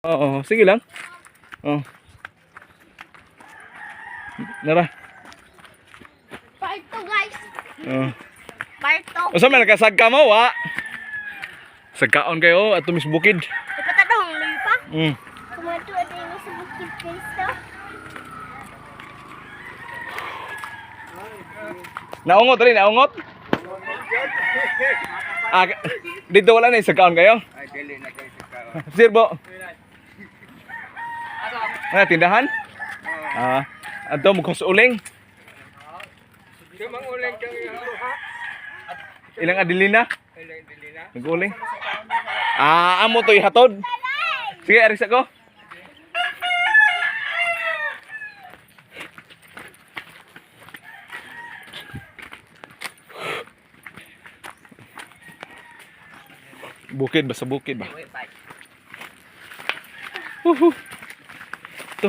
Oo, sige lang. Oh. Nara. Part 2 guys. Oh. Part 2. Usa man nakasagka mo wa? Sagkaon kayo ato mis bukid. Ipatadong luy pa. Mm. Kumato at ini sa bukid guys to. Naungot rin, naungot. Ah, dito wala na sagkaon kayo? Ay, dili na kayo sa kao. Sirbo. Ano, tindahan? Ato mo kung uling. Mang uling kang Ilang adilina? ilang dili na. Nag-uling. Amo to ihatod. Sige, aris ako. Bukid ba? Sa bukid ba? Ito.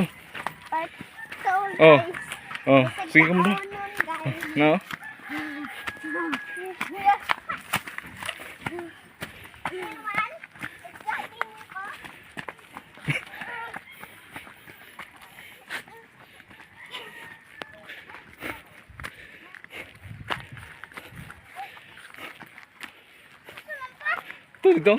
Part 2 Oh. guys. Oh, sige ka muna. Guys. No? Ito, ito.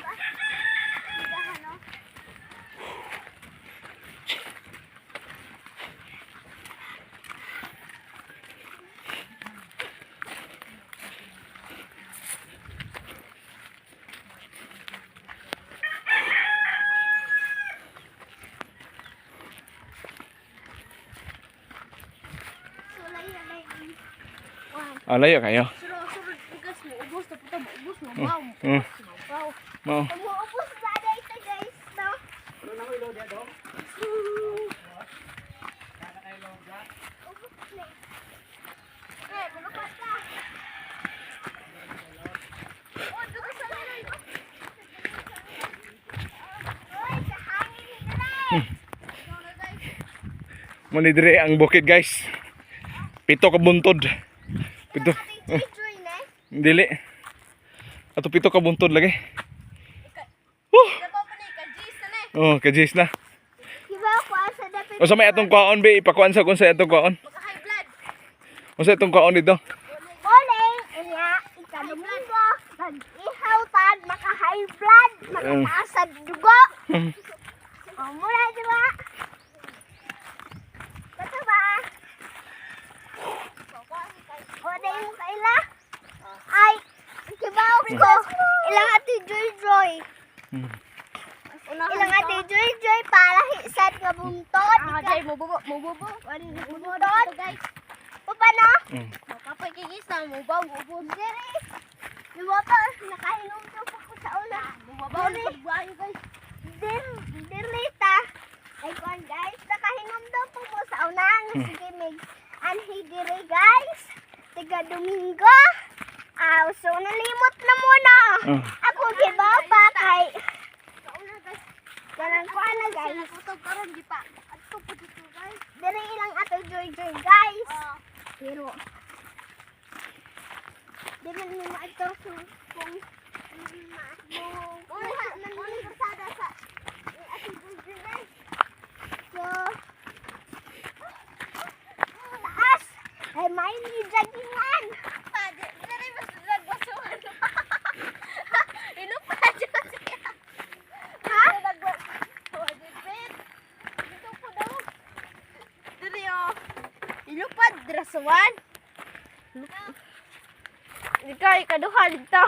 Layo kayo. Surod guys mo ubos na puta ubos mo Oh. wow. Oh. Wow. Mo. Umuubos ba dito guys no? Eh, bulukat ka. Oh, dugo sa lalay ko. Oy, sa hangin ni Mani dire ang bukid, guys. Pito ka buntod. Pito. Joy na. Dili. Ato pito ka buntod lagi. Dapat pa ni ka G's na ni. Oh, kajis na. Diba ako asa dapat O sa may atong kwaon be, ipakuan sa kung sa atong kwaon. maka high blood. O sa atong kwaon dito. Oling, iya, ikalumungo, mag-ihaw tag, maka-high blood, makataasad dugo. O, mula, diba? Bato ba? O, dahil mo kaila? Ay, diba ko? Ilang ati joy-joy. Ilang ati joy-joy para hisad nga buntod. Jay, mububo. Buntod. Paano? Kapagigis na, mubaw, ubod. Diri. Lumato, nakahinom daw po ko sa ulan. Mubaw, nagbayo guys. Dirita. Ay kuan guys, nakahinom daw po ko sa ulan. Sige, may anhi diri guys. Tiga Domingo. So nalimot na muna. Ako gibaw pa kay. Ganang kuan na guys. Nakutog karon di pa. Ato po dito guys. Diri ilang ato joy-joy guys. Pero di man mo ito kung kuha man mo bersada sa ating business. So taas ay may jogingan. Diri mas nagbasuhan. Ino pa dyan siya. Ha? Nagbasuhan. Dito po daw. Diri oh. Ilupad drasuan. Ikaw ikaduha dito.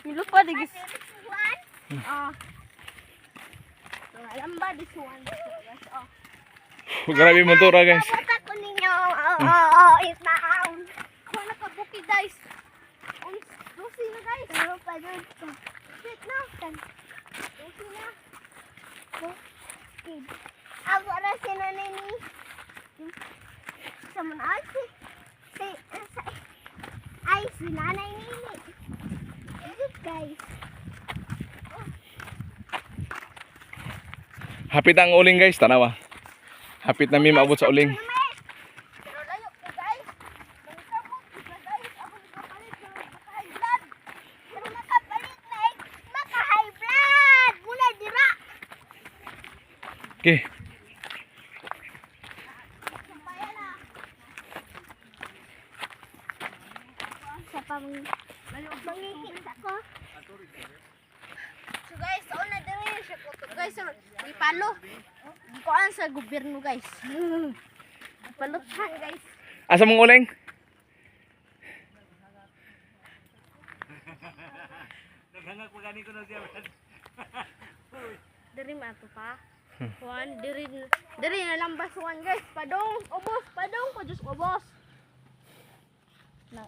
Ilupad digis. Ah. Alam ba this one? Grabe mo to ra, guys. Baka ko ninyo. Itaon. Ko na kabuki guys. Lucy na guys. Ano pa doon? Sit na. Lucy na. Bukid. Ako na sinanini. Sa mga ay si nanay nini. Good guys. Hapit ang uling, guys, tanawa. Hapit na mi maabot sa uling. Pero layo ko guys. Magkabot ko guys. Ako nakapalit ng maka-high blood. Pero nakapalit na maka-high blood. Muna dira. Okay. Sa mangihit ako. So guys, una din siya po to guys. So, ipalo. Ikuan sa gobyerno guys. Palutan guys. Asa mong uling? Diri mato pa. Juan, diri na lambas Juan guys. Padong, ubos, padong, pajus ubos. Na,